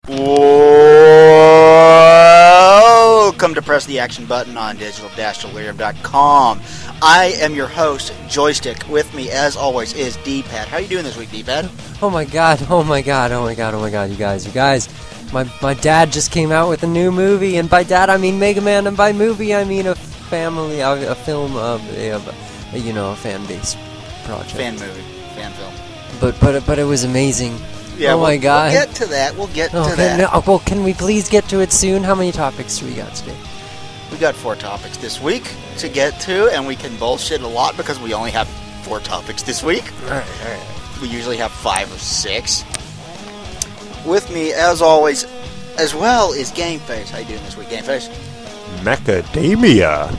Welcome to Press the Action Button on digital-delirium.com. I am your host, Joystick. With me, as always, is D-Pad. How are you doing this week, D-Pad? Oh my god, you guys. My dad just came out with a new movie, and by dad I mean Mega Man, and by movie I mean a film of a fan base project. Fan movie, fan film. But it was amazing. Yeah, oh my god. We'll get to that. Well, can we please get to it soon? How many topics do we got today? We got 4 topics this week to get to, and we can bullshit a lot because we only have 4 topics this week. Alright. We usually have 5 or 6. With me, as always, as well, is Game Face. How you doing this week, Game Face? Macadamia.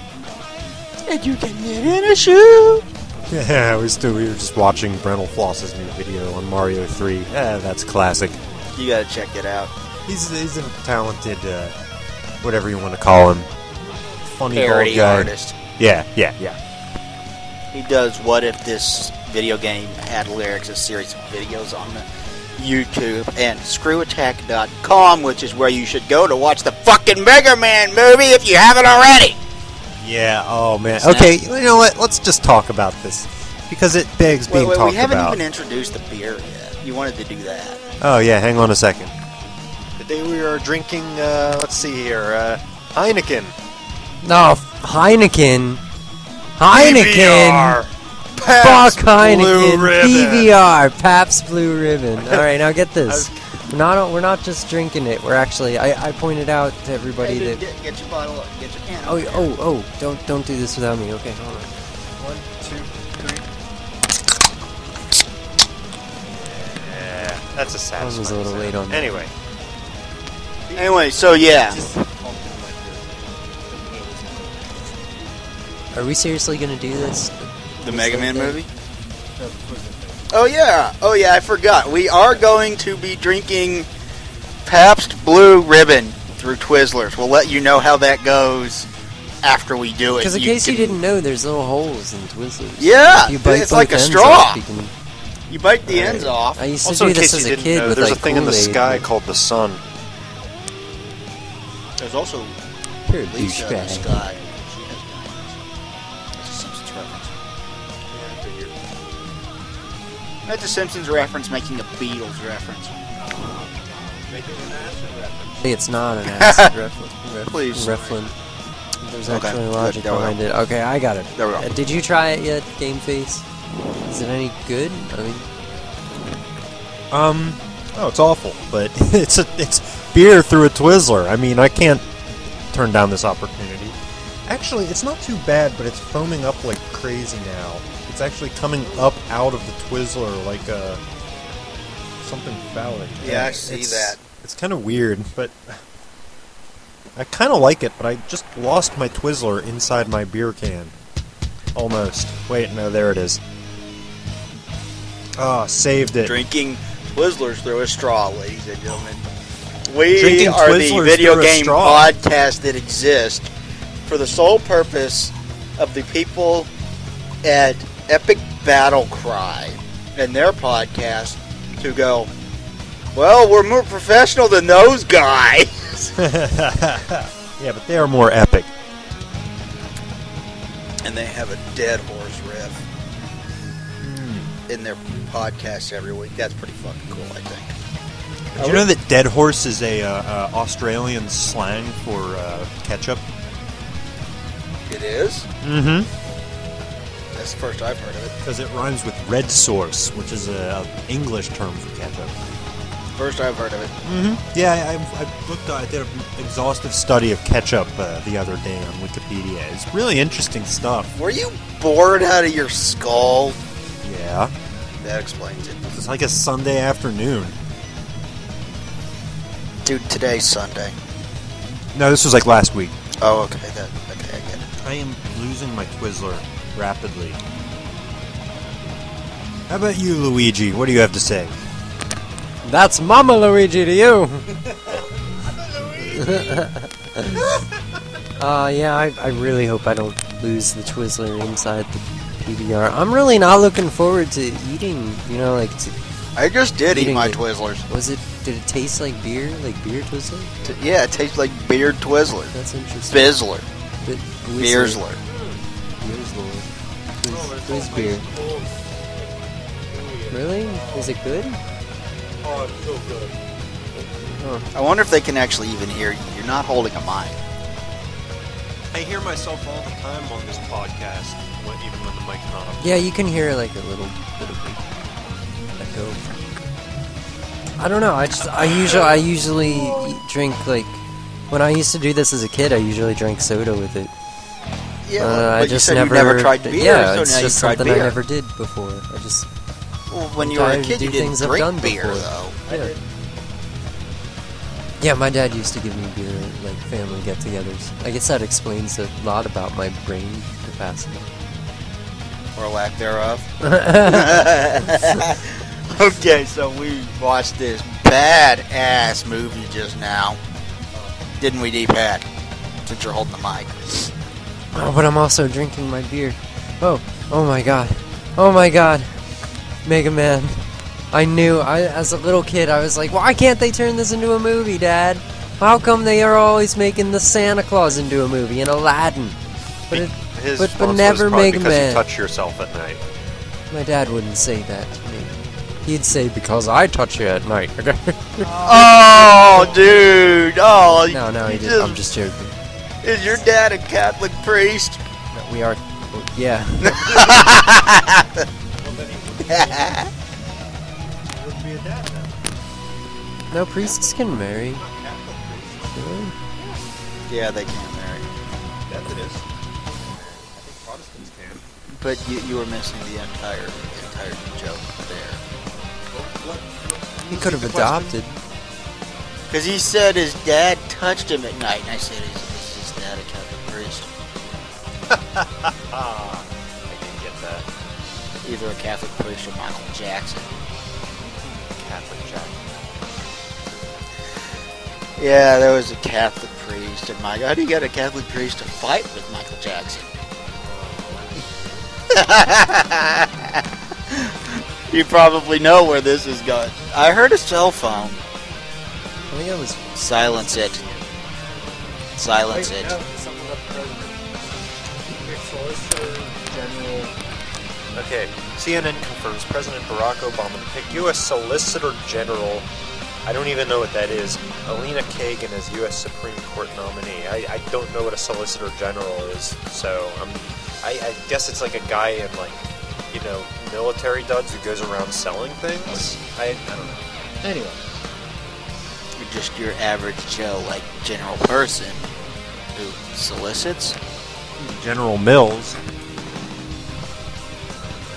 And you can get in a shoe. Yeah, we were just watching Brental Floss's new video on Mario 3. That's classic. You gotta check it out. He's a talented, whatever you want to call him, funny parody old guy. artist. Yeah. He does What If This Video Game Had Lyrics, a series of videos on the YouTube, and screwattack.com, which is where you should go to watch the fucking Mega Man movie if you haven't already. Yeah, oh man. Okay, you know what? Let's just talk about this, because it begs being talked about. We haven't even introduced the beer yet. You wanted to do that. Oh yeah, hang on a second. Today we are drinking, let's see here, Heineken. No, Heineken. PBR. Fuck Heineken. Blue Ribbon. PBR. Pabst Blue Ribbon. Alright, now get this. We're not just drinking it. We're actually. I pointed out to everybody that. Get your bottle. Get your can. Oh! Don't do this without me. Okay, hold on. 1, 2, 3. Yeah, that's a satisfying. I was a little late on that. Anyway, so yeah. Are we seriously gonna do this? The Mega Man movie? Oh yeah, I forgot. We are going to be drinking Pabst Blue Ribbon through Twizzlers. We'll let you know how that goes after we do it. Because in case you didn't know, there's little holes in Twizzlers. Yeah, you bite it's like a straw. Off, you bite the ends off. I used to Also, do in this case as you a didn't kid know, with there's like a thing in the Kool-Aid. sky called the sun. There's also You're a Lisa in the douchebag. sky. She has diamonds. That's a Simpsons reference. That's a Simpsons reference making a Beatles reference. Hey, it's not an acid reference. Please. Reference. There's Okay, actually good. logic There we behind it. Okay, I got it. There we go. Did you try it yet, Game Face? Is it any good? I mean, Oh, it's awful, but it's beer through a Twizzler. I mean, I can't turn down this opportunity. Actually, it's not too bad, but it's foaming up like crazy now. It's actually coming up out of the Twizzler like something phallic. Yeah, I see that. It's kind of weird, but I kind of like it, but I just lost my Twizzler inside my beer can. Almost. Wait, no, there it is. Ah, saved it. Drinking Twizzlers through a straw, ladies and gentlemen. We Drinking are the Twizzlers video through a game straw. podcast that exists for the sole purpose of the people at Epic Battle Cry and their podcast to go, well, we're more professional than those guys. Yeah, but they are more epic. And they have a Dead Horse riff in their podcast every week. That's pretty fucking cool, I think. Did you know that dead horse is a Australian slang for ketchup? It is? Mm-hmm. That's the first I've heard of it. Because it rhymes with red sauce, which is an English term for ketchup. First I've heard of it. Mm-hmm. Yeah, I did an exhaustive study of ketchup the other day on Wikipedia. It's really interesting stuff. Were you bored out of your skull? Yeah. That explains it. It's like a Sunday afternoon. Dude, today's Sunday. No, this was like last week. Oh, okay. I get it. I am losing my Twizzler rapidly. How about you, Luigi? What do you have to say? that's Mama Luigi to you. Yeah, I really hope I don't lose the Twizzler inside the PBR. I'm really not looking forward to eating, I just did eat Eating my it. Twizzlers. was it did it taste like beer? Like beer Twizzler? Yeah, it tastes like beer Twizzler. That's interesting. Bizzler. Beersler. Beersler. Whiz beer. Really? Is it good? Oh, it's so good. Huh. I wonder if they can actually even hear you. You're not holding a mic. I hear myself all the time on this podcast, even when the mic's not up. Yeah, you can hear like a little bit of echo. I don't know. I usually drink like when I used to do this as a kid. I usually drank soda with it. Yeah, I but just you said you never tried beer. Yeah, so it's now just you tried something beer. I never did before. I just When you were a kid, do you didn't things I've drink done beer, before. though. Yeah. Yeah, my dad used to give me beer at like family get-togethers. I guess that explains a lot about my brain capacity. Or lack thereof. Okay, so we watched this badass movie just now. Didn't we, D-Pat? Since you're holding the mic. Oh, but I'm also drinking my beer. Oh my god. Oh my god. Mega Man. As a little kid, I was like, why can't they turn this into a movie, Dad? How come they are always making the Santa Claus into a movie and Aladdin? But never Mega because Man. you touch yourself at night. My dad wouldn't say that to me. He'd say, because I touch you at night. Oh, dude. Oh, No, he you didn't. I'm just joking. Is your dad a Catholic priest? No, we are... Yeah. Wouldn't be a dad then. No, priests can marry. Really? Yeah, they can't marry. Yes, it is. I think Protestants can. But you were missing the entire joke there. He could have adopted. Because he said his dad touched him at night, and I said, is his dad a Catholic priest? I didn't get that. Either a Catholic priest or Michael Jackson. Catholic Jack. Yeah, there was a Catholic priest, and how do you get a Catholic priest to fight with Michael Jackson? You probably know where this is going. I heard a cell phone. I think it was... Silence it. Silence it. Okay, CNN confirms President Barack Obama to pick U.S. Solicitor General, I don't even know what that is, Alina Kagan as U.S. Supreme Court nominee. I don't know what a Solicitor General is, so I guess it's like a guy in, like, you know, military duds who goes around selling things? I don't know. Anyway. You're just your average Joe, like, general person who solicits. General Mills.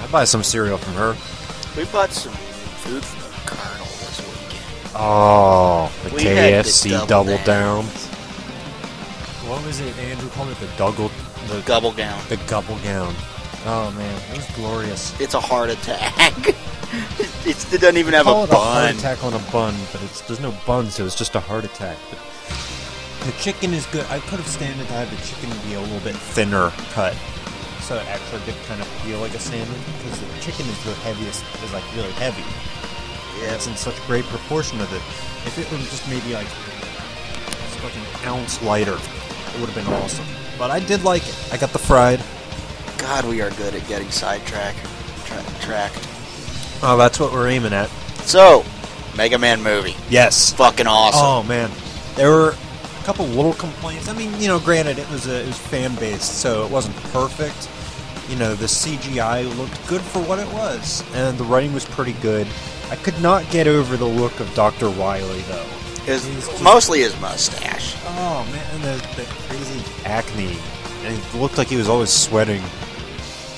I'd buy some cereal from her. We bought some food from the Colonel this weekend. Oh, the We had the KFC double double down. down. What was it Andrew called it? The Gobble gown. The gobble gown. Oh man, it was glorious. It's a heart attack. It doesn't even have Call a it a heart bun. attack on a bun, but there's no bun, so it's just a heart attack. But the chicken is good. I could have standed to have the chicken be a little bit thinner cut, so it actually did kind of feel like a salmon, because the chicken is the heaviest, is like really heavy. Yeah. It's in such great proportion with it. If it was just maybe like an ounce lighter, it would have been awesome. But I did like it. I got the fried. God, we are good at getting sidetracked. Tracked. Oh, that's what we're aiming at. So, Mega Man movie. Yes. Fucking awesome. Oh man, there were a couple little complaints. I mean, you know, granted it was fan based, so it wasn't perfect. You know, the CGI looked good for what it was, and the writing was pretty good. I could not get over the look of Dr. Wily though. Mostly his mustache. Oh man, and the crazy acne, and it looked like he was always sweating.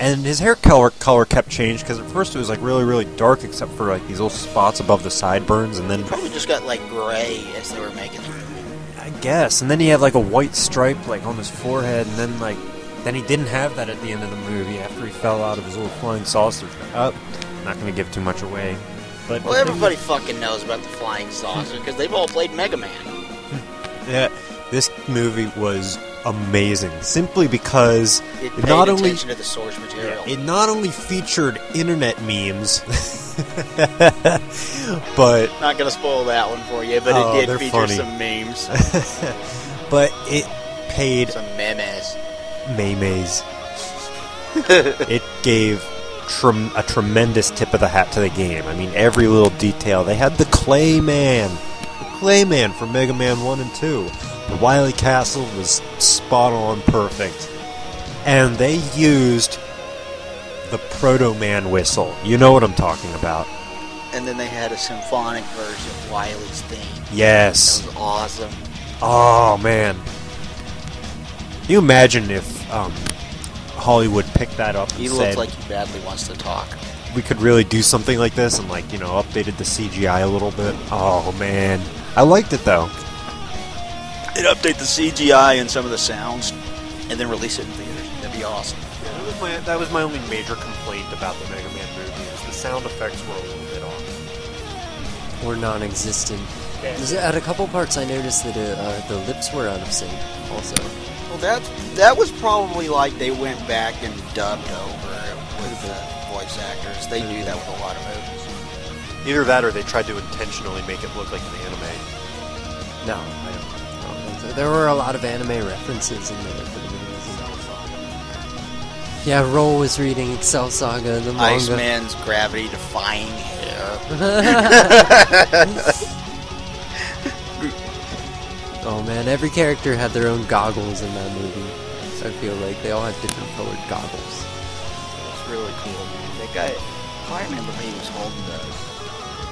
And his hair color kept changing, because at first it was like really, really dark, except for like these little spots above the sideburns, and then He probably just got like gray as they were making it. I guess, and then he had like a white stripe like on his forehead, and then he didn't have that at the end of the movie after he fell out of his little flying saucer. I'm not going to give too much away. But Well, everybody fucking knows about the flying saucer because they've all played Mega Man. Yeah, this movie was amazing, simply because It paid not only attention to the source material. it not only featured internet memes, But Not gonna spoil that one for you, but Oh, it they're did feature funny. some memes, but it paid some memes. Maymays. It gave a tremendous tip of the hat to the game. I mean, every little detail. They had the Clayman from Mega Man 1 and 2. The Wily Castle was spot on perfect. And they used the Proto Man whistle. You know what I'm talking about. And then they had a symphonic version of Wily's theme. Yes. That was awesome. Oh, man. Can you imagine if Hollywood picked that up and He said, looks like he badly wants to talk. we could really do something like this and, like, you know, updated the CGI a little bit? Oh, man. I liked it, though. They'd update the CGI and some of the sounds, and then release it in theaters. That'd be awesome. Yeah, that was my only major complaint about the Mega Man movie, is the sound effects were a little bit off. Or non-existent. Yeah. At a couple parts, I noticed that the lips were out of sync. Also, Well, that was probably like they went back and dubbed over it with the voice actors. They do that with a lot of movies. Either that or they tried to intentionally make it look like an anime. no, I don't think so. There were a lot of anime references in there for the movies. Yeah, Roll was reading Excel Saga, the manga. Iceman's gravity-defying hair. Oh man, every character had their own goggles in that movie. I feel like they all had different colored goggles. It's really cool. That guy, if I remember, he was holding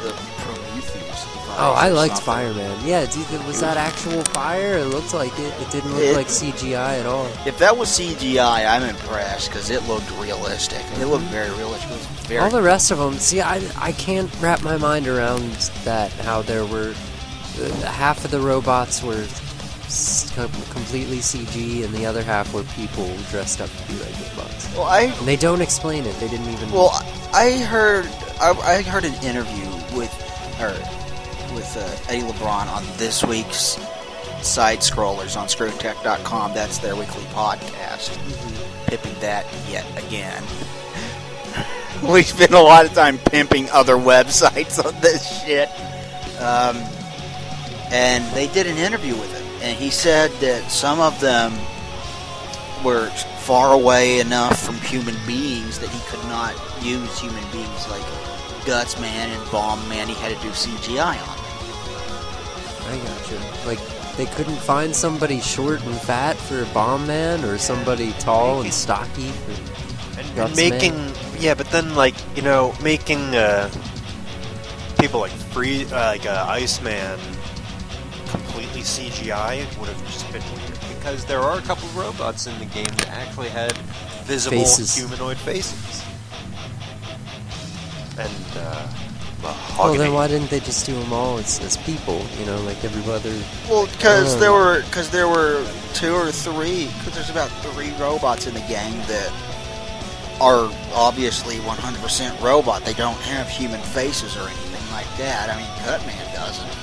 the Prometheus device. Oh, I or liked something. Fireman. Yeah, dude, was that actual fire? It looked like it. It didn't look like CGI at all. If that was CGI, I'm impressed because it looked realistic. It looked very realistic. It was very. All the rest of them, see, I can't wrap my mind around that, how there were... half of the robots were completely CG, and the other half were people dressed up to be like robots. Well, And they don't explain it. They didn't even... Well, I heard an interview with Eddie LeBron on this week's Side Scrollers on ScrewTech.com. That's their weekly podcast. Pimping that yet again. We spend a lot of time pimping other websites on this shit. And they did an interview with him, and he said that some of them were far away enough from human beings that he could not use human beings like Guts Man and Bomb Man. He had to do CGI on them. I gotcha. Like, they couldn't find somebody short and fat for Bomb Man, or somebody tall and stocky for And Guts making... Man? Yeah, but then, like, you know, making people like Iceman completely CGI would have just been weird, because there are a couple of robots in the game that actually had visible Faces. humanoid faces. And Well, then why didn't they just do them all as people? You know, like every other... Well, because there were 2 or 3. Because there's about 3 robots in the game that are obviously 100% robot. They don't have human faces or anything like that. I mean, Gutman doesn't.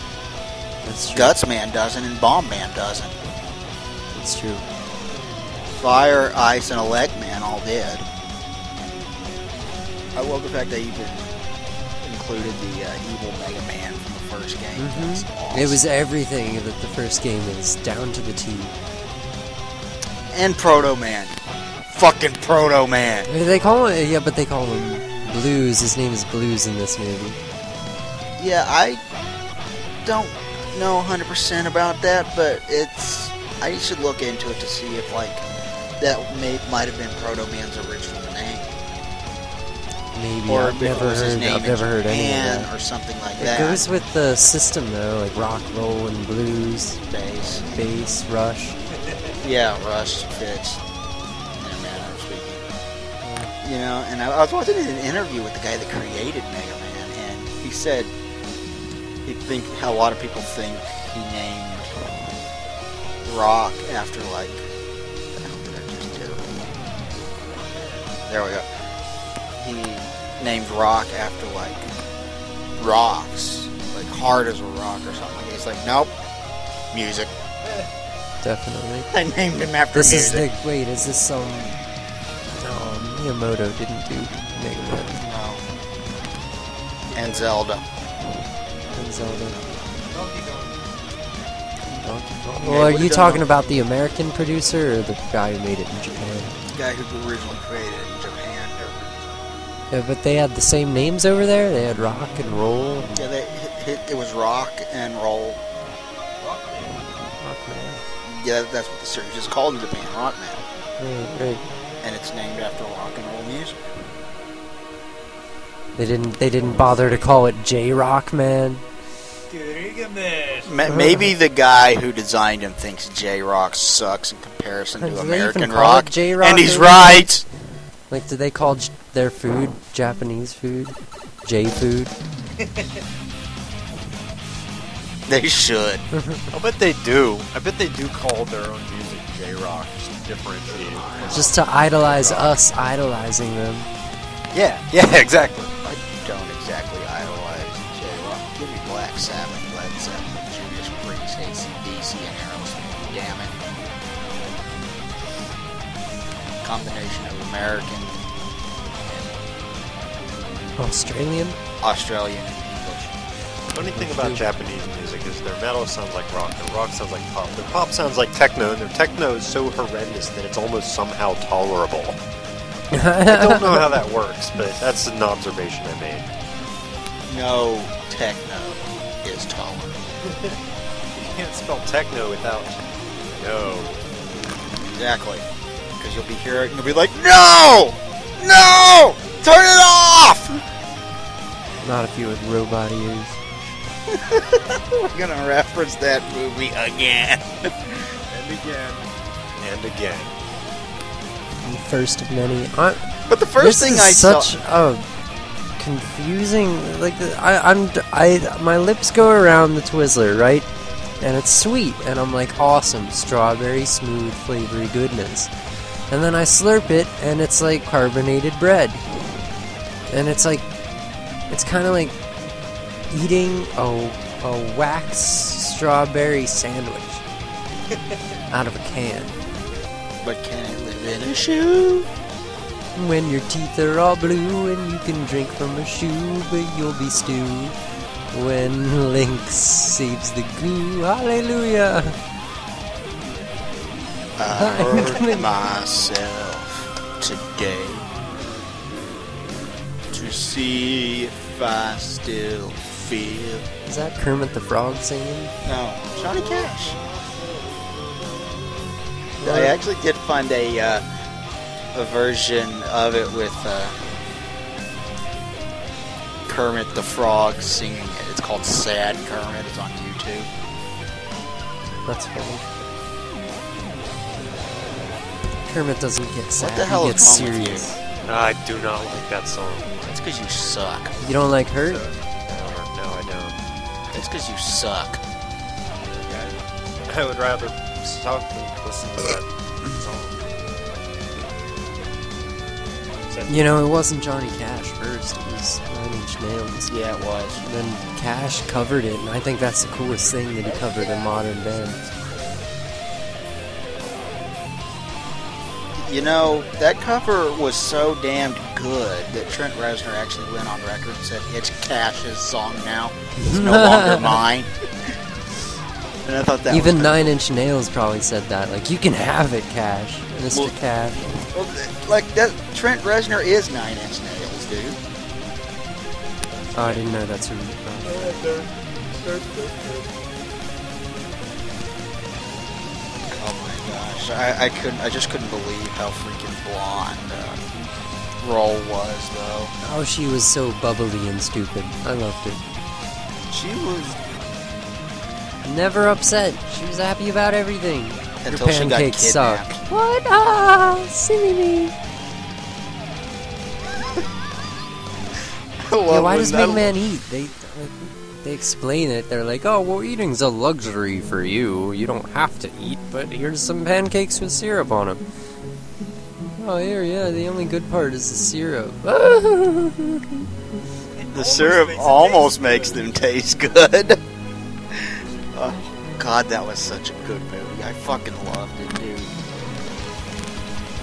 That's true. Gutsman doesn't, and Bomb Man doesn't. That's true. Fire, Ice, and Electman all did. I love the fact they even included the evil Mega Man from the first game. That's awesome. It was everything that the first game is, down to the T. And Proto Man. Fucking Proto Man. They call him, yeah, but they call him Blues. His name is Blues in this movie. Yeah, I don't know 100% about that, but I should look into it to see if, like, that might have been Proto Man's original name. Maybe. Or I've if it never was his heard. name I've never heard any of Japan that. or something like It that. goes with the system though, like rock, roll, and blues, Bass. bass, rush. Yeah, Rush fits. In a manner of speaking. You know, and I was watching an interview with the guy that created Mega Man, and he said how a lot of people think he named Rock after, like, what the hell did I just do? There we go. He named Rock after, like, rocks, like hard as a rock or something. He's like, nope, music. Definitely. I named him after This music. is the wait. Is this some? No, Miyamoto didn't do Mega Man. No. And Zelda. And Zelda. Donkey Kong. Well, are you talking about the American producer or the guy who made it in Japan? The guy who originally created it in Japan. Yeah, but they had the same names over there? They had rock and roll? Yeah, it was Rock and Roll. Rockman. Yeah, that's what the series is called in Japan, Rockman. Right. And it's named after rock and roll music. They didn't bother to call it J-Rock, man. Maybe the guy who designed him thinks J-Rock sucks in comparison Do to they American even call rock. it J-Rock And he's over right! Like, do they call their food Japanese food? J-food? They should. I bet they do. I bet they do call their own music J-Rock just to differentiate it. Just to idolize us idolizing them. Yeah, exactly. I don't exactly idolize J-Rock. Give me Black Sabbath, Led Zeppelin, Judas Priest, AC/DC, and Aerosmith. Damn it. Combination of American, Australian? Australian, and English. Funny thing about Japanese music is their metal sounds like rock, their rock sounds like pop, their pop sounds like techno, and their techno is so horrendous that it's almost somehow tolerable. I don't know how that works, but that's an observation I made. No techno is tolerable. You can't spell techno without no. Exactly. Because you'll be hearing it and you'll be like, no! No! Turn it off! Not if you had robot ears. We're gonna reference that movie again. And again. And again. The first of many. But the first thing I saw... such a confusing... Like, my lips go around the Twizzler, right? And it's sweet. And I'm like, awesome. Strawberry, smooth, flavory goodness. And then I slurp it, and it's like carbonated bread. And it's like... It's kind of like eating a wax strawberry sandwich out of a can. But can it live in a shoe? When your teeth are all blue and you can drink from a shoe, but you'll be stewed. When Lynx saves the goo, hallelujah! I hurt myself today to see if I still feel. Is that Kermit the Frog singing? No, Johnny Cash. I actually did find a version of it with Kermit the Frog singing it. It's called Sad Kermit. It's on YouTube. That's funny. Kermit doesn't get sad, the hell he is gets wrong with serious. I do not like that song. That's because you suck. You don't like Hurt? No, I don't. That's because you suck. I would rather stop and listen to that song. You know, it wasn't Johnny Cash first, it was Nine Inch Nails. Yeah, it was. And then Cash covered it, and I think that's the coolest thing that he covered a modern band. You know, that cover was so damned good that Trent Reznor actually went on record and said, it's Cash's song now. It's no longer mine. And I thought that Even was Nine Inch Nails probably said that. Like, you can have it, Cash. Mr. Well- Cash. Well, like, that, Trent Reznor is 9 Inch Nails, dude. Oh, I didn't know that's who he was. Oh my gosh. I just couldn't believe how freaking blonde Roll was, though. Oh, she was so bubbly and stupid. I loved her. She was... Never upset. She was happy about everything. Until Your she got pancakes suck. kidnapped. What? Ah, silly me. Yeah, why does Big Man eat? They explain it. They're like, oh, well, eating's a luxury for you. You don't have to eat, but here's some pancakes with syrup on them. Oh, here, yeah, the only good part is the syrup. The syrup almost makes them taste good. Oh, God, that was such a good movie. I fucking loved it, dude.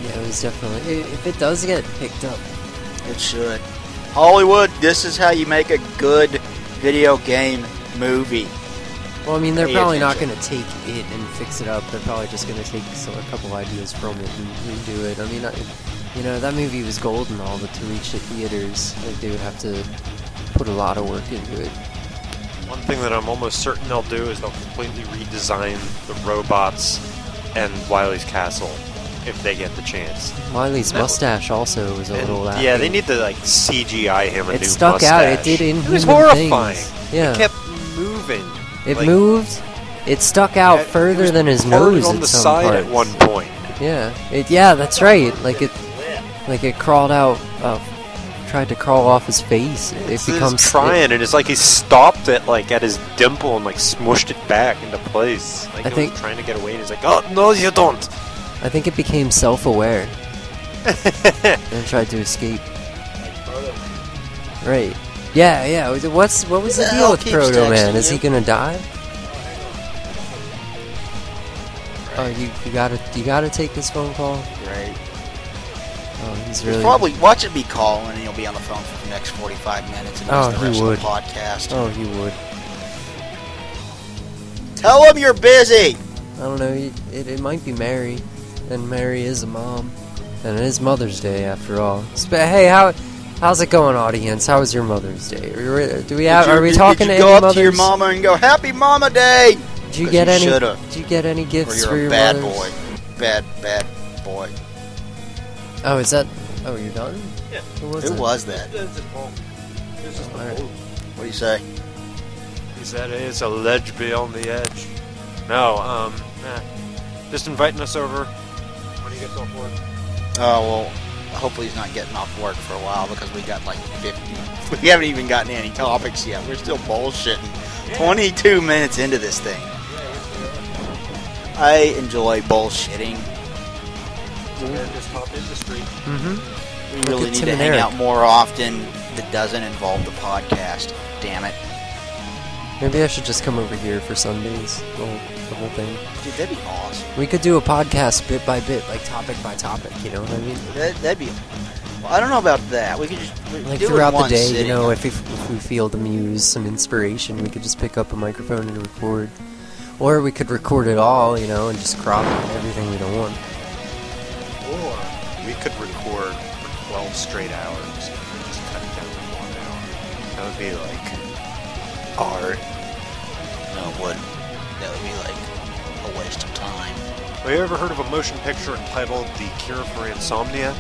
Yeah, it was definitely... If it does get picked up, It should. Hollywood, this is how you make a good video game movie. Well, I mean, they're Pay probably not attention. going to take it and fix it up. They're probably just going to take a couple ideas from it and redo it. I mean, that movie was gold and all, but to reach the theaters, like, they would have to put a lot of work into it. One thing that I'm almost certain they'll do is they'll completely redesign the robots and Wily's castle if they get the chance. Wily's mustache also was a little lacking. Yeah, they need to like CGI him a new It stuck mustache. out. It did inhuman It was horrifying. things. Yeah. It kept moving. It like, moved. It stuck out it further was than his parted nose on at the some side parts. at one point. Yeah. Yeah, that's right. Like it crawled out. Tried to crawl off his face. It becomes trying, and it's like he stopped it like at his dimple and like smushed it back into place. Like I he think- was trying to get away, and he's like, "Oh no, you don't!" I think it became self-aware and tried to escape. Right. Yeah, yeah. What was the Who the deal hell with keeps Proto Man? texting Is he you? gonna die? Oh, you gotta take this phone call. Right. Oh, he's He'll really. probably watch it be calling, and he'll be on the phone for the next 45 minutes and Oh, miss the he rest would. of the podcast. Oh, he would. Tell him you're busy. I don't know. It might be Mary, and Mary is a mom, and it is Mother's Day after all. Hey, how's it going, audience? How was your Mother's Day? Are we talking did to you go any up mothers? to your mama and go, "Happy Mama Day"? Did you 'Cause get you any? shoulda. Did you get any Or gifts you're for a your bad mothers? boy. Bad boy. Oh, is that? Oh, you're done? Yeah. Who was Who it? was that? Alright. What do you say? He said it's a ledge beyond the edge. No, just inviting us over when he gets off work. Oh, well, hopefully he's not getting off work for a while because we got like 50. We haven't even gotten any topics yet. We're still bullshitting. 22 minutes into this thing. I enjoy bullshitting. Just hop in the street. Mm-hmm. We Look really at need Tim to and hang Eric. out more often that doesn't involve the podcast. Damn it. Maybe I should just come over here for Sundays. The whole thing. Dude, that'd be awesome. We could do a podcast bit by bit, like topic by topic. You know what I mean? That'd be... Well, I don't know about that. We could just Like do it in throughout the one day, sitting. you know, if we feel the muse, some inspiration, we could just pick up a microphone and record. Or we could record it all, you know, and just crop everything we don't want. Or we could record for 12 straight hours and just cut it down to 1 hour. That would be like art. No, it wouldn't. That would be like a waste of time. Have you ever heard of a motion picture entitled The Cure for Insomnia?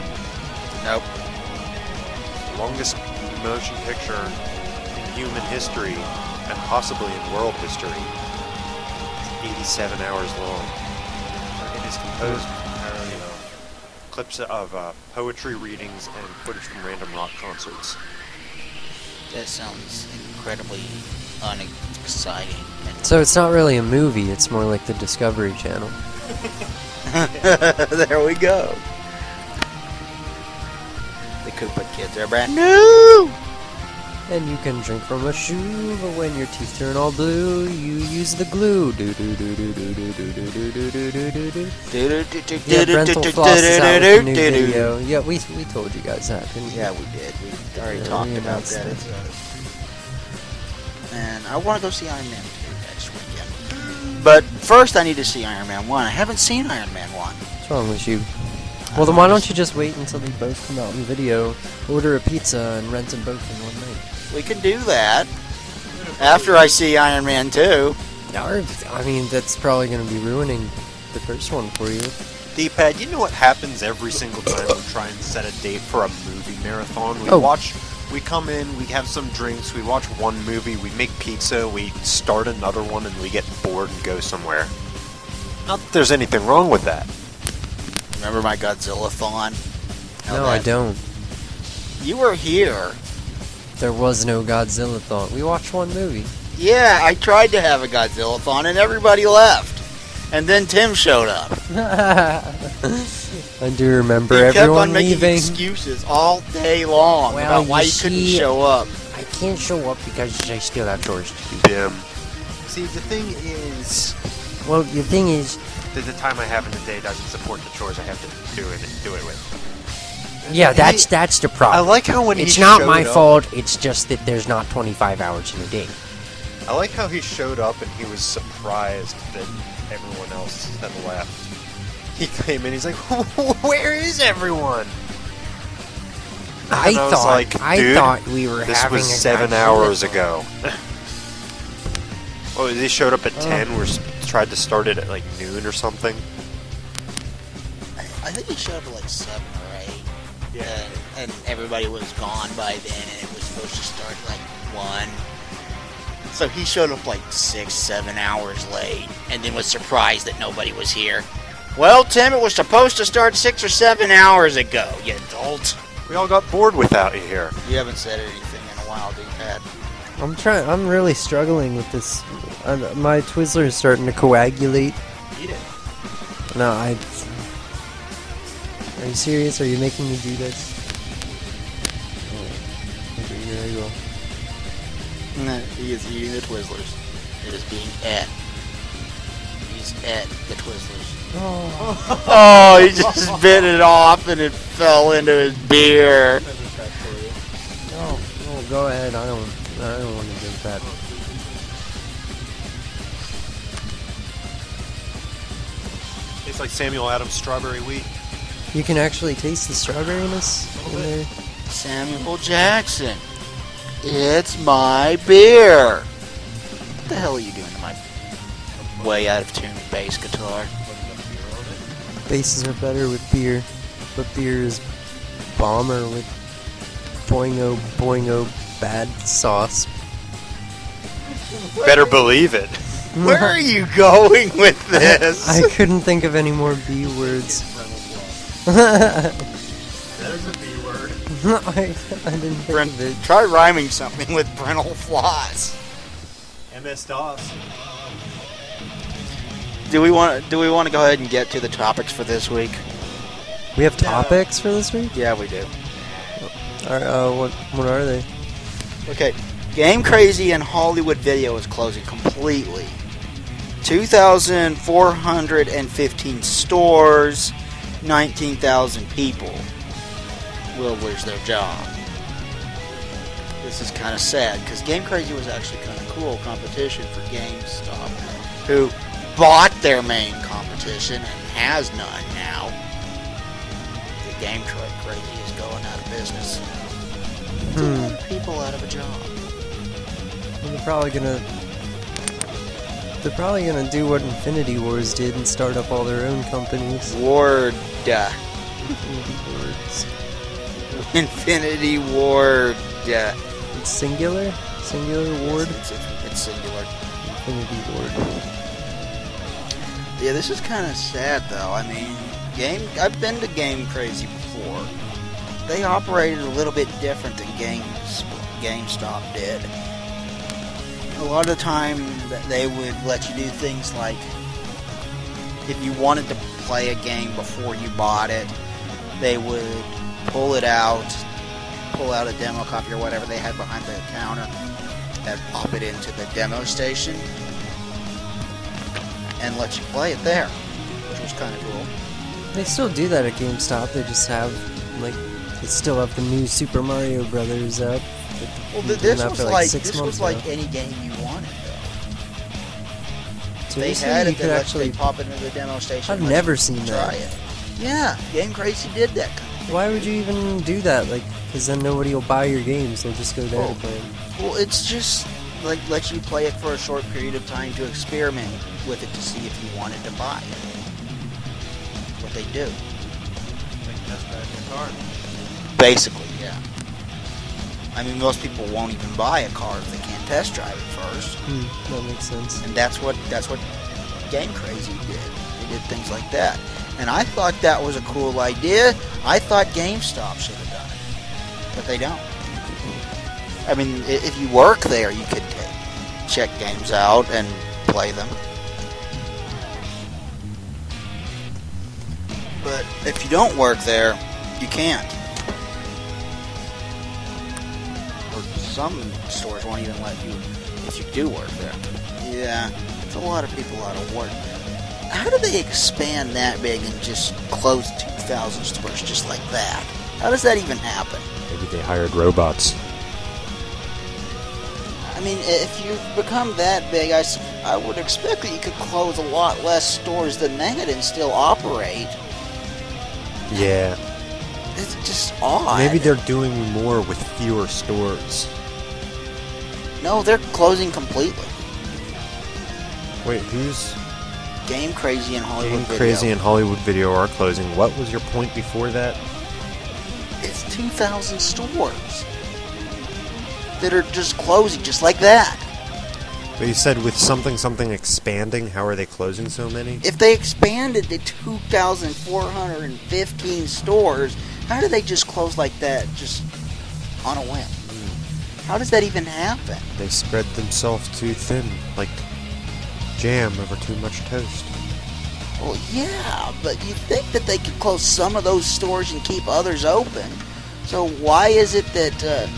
Nope. Longest motion picture in human history and possibly in world history. It's 87 hours long. It is composed entirely of clips of poetry readings and footage from random rock concerts. That sounds incredibly unexciting. So it's not really a movie, it's more like the Discovery Channel. There we go. The Koopa kids are brand new. And you can drink from a shoe, but when your teeth turn all blue, you use the glue. Do do do do do do do do do do do do do. Yeah, Brental Floss is out with a new video. Yeah, we told you guys that, didn't we? Yeah, we did. We already Yeah, talked we about announced that. it. And I want to go see Iron Man 2 next weekend. But first, I need to see Iron Man 1. I haven't seen Iron Man 1. What's wrong with you? Well, then why don't you just wait until they both come out in video, order a pizza, and rent them both in one night? We can do that after I see Iron Man 2. I mean, that's probably going to be ruining the first one for you. D-Pad, you know what happens every single time we try and set a date for a movie marathon? We come in, we have some drinks, we watch one movie, we make pizza, we start another one, and we get bored and go somewhere. Not that there's anything wrong with that. Remember my Godzilla-thon? No, I don't. You were here. There was no Godzilla-thon. We watched one movie. Yeah, I tried to have a Godzilla-thon and everybody left. And then Tim showed up. I do remember He kept everyone on making leaving. excuses all day long Well, about why you you couldn't see- show up. I can't show up because I still have chores to do. Bim. See, the thing is, Well, the thing is, that the time I have in the day doesn't support the chores I have to do it with. Yeah, that's the I problem. like how when It's he not showed my up, fault. It's just that there's not 25 hours in a day. I like how he showed up and he was surprised that everyone else had left. He came in, he's like, "Where is everyone?" I And I was thought like, I "Dude, thought we were This having was a 7 Godzilla hours fight. ago. Oh, they showed up at 10. We tried to start it at like noon or something. I think he showed up at like 7 or 8. Yeah. And everybody was gone by then, and it was supposed to start at like 1. So he showed up like 6, 7 hours late, and then was surprised that nobody was here. Well, Tim, it was supposed to start 6 or 7 hours ago, you dolt. We all got bored without you here. You haven't said anything in a while, D-Pad. I'm really struggling with this. My Twizzler is starting to coagulate. Eat it. No, Are you serious? Are you making me do this? Okay, here I go. No, he is eating the Twizzlers. It is being ate. He's ate the Twizzlers. Oh, he just bit it off and it fell into his beer. Oh, go ahead. I don't want to drink that. Tastes like Samuel Adams strawberry wheat. You can actually taste the strawberryness in there. Samuel Jackson. It's my beer. What the hell are you doing to my way out of tune bass guitar? Basses are better with beer, but beer is bomber with boingo bad sauce. Better believe it. Where are you going with this? I couldn't think of any more B words. There's a B word. I didn't think of it. Try rhyming something with Brental Floss. MS-DOS. Do we want to go ahead and get to the topics for this week? We have topics for this week? Yeah, we do. What are they? Okay, Game Crazy and Hollywood Video is closing completely. 2,415 stores, 19,000 people will lose their job. This is kind of sad because Game Crazy was actually kind of cool competition for GameStop, who bought their main competition and has none now. The Game Crazy is going out of business. It's a lot of people out of a job. Well, they're probably gonna do what Infinity Wars did and start up all their own companies. Ward. Infinity Wars. Infinity Ward. It's singular? Singular Ward? It's singular. Infinity Ward. Yeah, this is kind of sad though. I mean, I've been to Game Crazy before. They operated a little bit different than GameStop did. A lot of the time, they would let you do things like, if you wanted to play a game before you bought it, they would pull it out, pull out a demo copy or whatever they had behind the counter, and pop it into the demo station, and let you play it there, which was kind of cool. They still do that at GameStop. They just have, they still have the new Super Mario Brothers up. Well, Been this doing that was for like 6 this months was like now. any game you wanted, though. Seriously? They had You it. could They actually. pop it into the demo station. I've and let never you seen try that. it. Yeah, Game Crazy did that kind of thing. Why would you even do that? Because then nobody will buy your games. They'll just go there to play them. Well, it's just like let you play it for a short period of time to experiment with it to see if you wanted to buy it. What they do. Basically, yeah. I mean, most people won't even buy a car if they can't test drive it first. That makes sense. And that's what Game Crazy did. They did things like that. And I thought that was a cool idea. I thought GameStop should have done it. But they don't. I mean, if you work there, you could check games out and play them. But if you don't work there, you can't. Or some stores won't even let you if you do work there. Yeah, it's a lot of people out of work. How do they expand that big and just close 2,000 stores just like that? How does that even happen? Maybe they hired robots. I mean, if you become that big, I would expect that you could close a lot less stores than that and still operate. Yeah. It's just odd. Maybe they're doing more with fewer stores. No, they're closing completely. Wait, who's... Game Crazy and Hollywood Game Video. Crazy and Hollywood Video are closing. What was your point before that? It's 2,000 stores that are just closing, just like that. But you said with something expanding, how are they closing so many? If they expanded to 2,415 stores, how do they just close like that, just on a whim? How does that even happen? They spread themselves too thin, like jam over too much toast. Well, yeah, but you'd think that they could close some of those stores and keep others open. So why is it that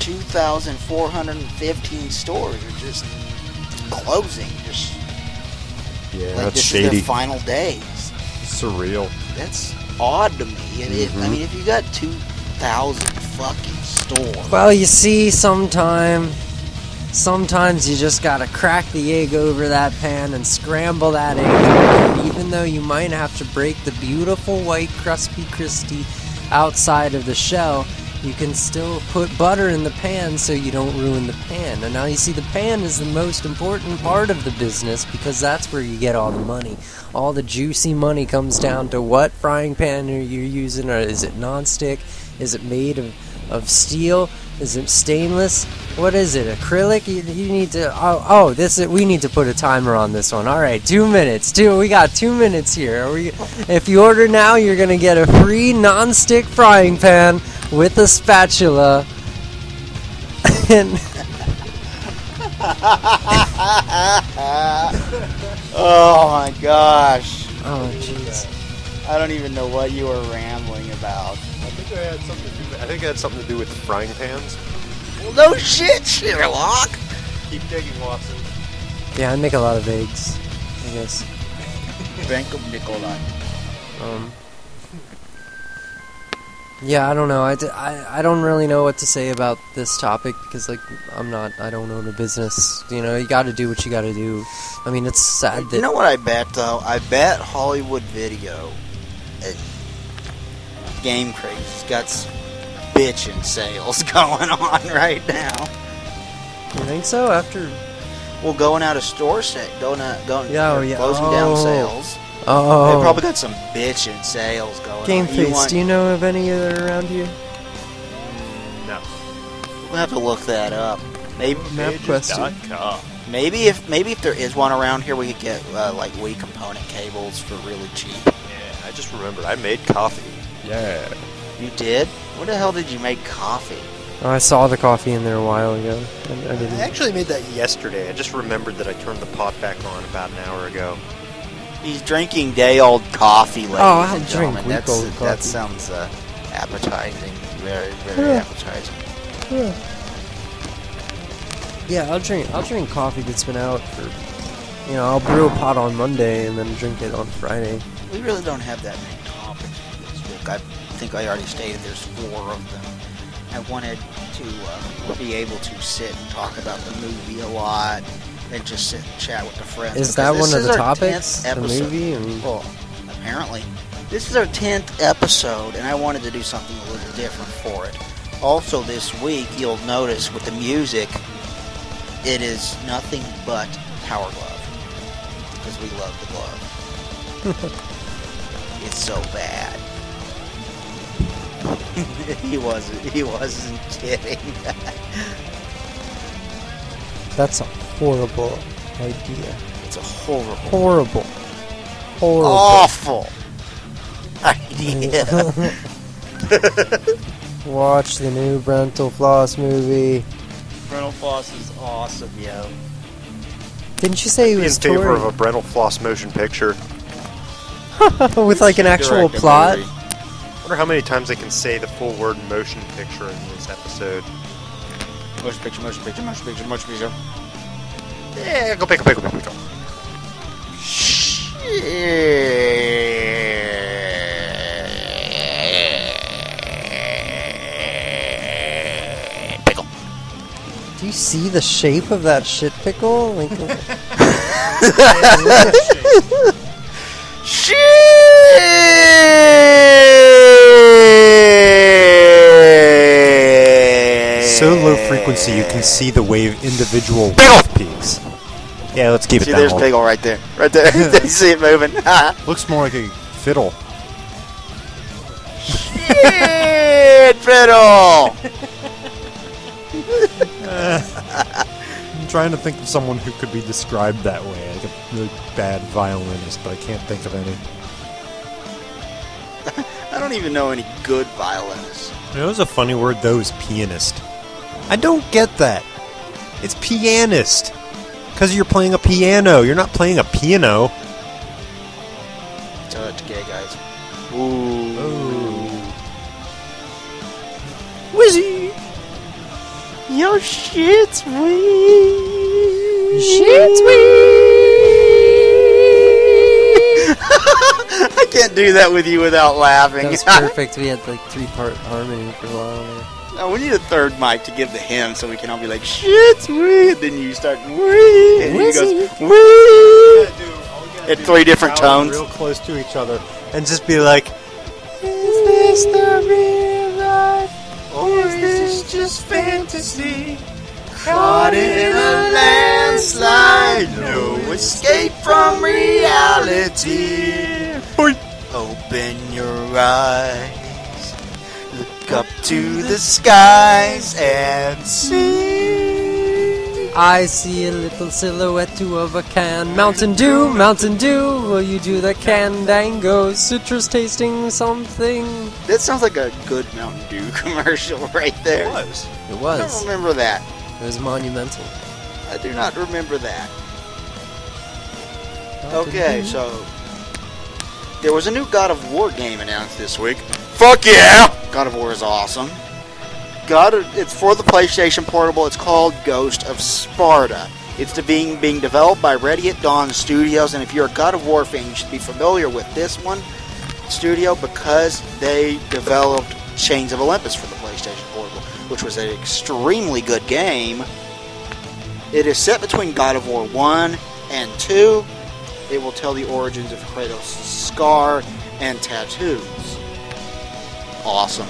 2,415 stores are just closing? Just Yeah, like that's this shady. is their final days. Surreal. That's odd to me. I mean, if you got 2,000 fucking stores. Well, you see, sometimes you just gotta crack the egg over that pan and scramble that egg. And even though you might have to break the beautiful white crispy outside of the shell, you can still put butter in the pan so you don't ruin the pan. And now you see, the pan is the most important part of the business because that's where you get all the money. All the juicy money comes down to what frying pan are you using, or is it non-stick? Is it made of steel? Is it stainless? What is it? Acrylic? You need to. We need to put a timer on this one. All right, 2 minutes. We got 2 minutes here. If you order now, you're gonna get a free non-stick frying pan with a spatula. And Oh my gosh. oh jeez. I don't even know what you were rambling about. I think it had something to do with frying pans. Well, no shit, Sherlock. Keep digging, Watson. Yeah, I make a lot of eggs, I guess. Bank of Nikolai. Yeah, I don't know. I don't really know what to say about this topic because, like, I don't own a business. You know, you got to do what you got to do. I mean, it's sad that. You know what I bet, though? I bet Hollywood Video and Game Crazy's got some bitchin' sales going on right now. You think so? After. Well, going out of store closing down sales. Oh. They probably got some bitchin' sales going Game on. Face, do you know of any that are around here? No. We'll have to look that up. Maybe Pages.com. Maybe if there is one around here, we could get like Wii component cables for really cheap. Yeah, I just remembered. I made coffee. Yeah. You did? What the hell did you make coffee? Oh, I saw the coffee in there a while ago. I didn't. I actually made that yesterday. I just remembered that I turned the pot back on about an hour ago. He's drinking day-old coffee, ladies I'll and drink gentlemen. week-old That coffee. sounds appetizing. Very, very appetizing. Yeah, I'll drink coffee that's been out for. You know, I'll brew a pot on Monday and then drink it on Friday. We really don't have that many topics this week. I think I already stated there's 4 of them. I wanted to be able to sit and talk about the movie a lot and just sit and chat with the friends. Is that because one of this the is our topics? 10th The episode. movie? I mean, Well, apparently. This is our 10th episode, and I wanted to do something a little different for it. Also, this week, you'll notice with the music, it is nothing but Power Glove. Because we love the glove. It's so bad. He wasn't kidding. that's a horrible idea. It's a horrible, Horrible. awful idea. Watch the new Brental Floss movie. Frontal Floss is awesome, yo. Didn't you say he Be in was favor of touring? a Brental Floss motion picture. With like an actual Direct a plot? movie. I wonder how many times they can say the full word motion picture in this episode. Motion picture, motion picture, motion picture, motion picture. Yeah, go pick. see the shape of that shit pickle? Like, So low frequency you can see the wave individual wave peaks. Yeah, let's keep it See, down. there's Piggle right there. Right there. You see it moving. Looks more like a fiddle. Shit, Fiddle! I'm trying to think of someone who could be described that way, like a really bad violinist, but I can't think of any. I don't even know any good violinists. You know, it was a funny word though, is pianist. I don't get that. It's pianist. Because you're playing a piano. You're not playing a piano. Tell it to gay guys. Ooh. Whizzy! Your shit's weak. shit's I can't do that with you without laughing. That was perfect. We had like 3-part harmony for a while there. No, we need a third mic to give the hymn so we can all be like, shit's weak. And then you start, wee. And he goes, wee. At 3 different tones. Real close to each other. And just be like, is this the real life? Or is this just fantasy? Caught in a landslide, no escape from reality. Open your eyes, look up to the skies and see. I see a little silhouette of a can. Mountain Dew, will you do the Candango? Citrus tasting something. That sounds like a good Mountain Dew commercial right there. It was. It I don't was. remember that. It was monumental. I do not remember that. Okay, so there was a new God of War game announced this week. Fuck yeah! God of War is awesome. It's for the PlayStation Portable. It's called Ghost of Sparta. It's being developed by Ready at Dawn Studios, and if you're a God of War fan, you should be familiar with this studio because they developed Chains of Olympus for the PlayStation Portable, which was an extremely good game. It is set between God of War 1 and 2. It will tell the origins of Kratos' scar and tattoos. Awesome.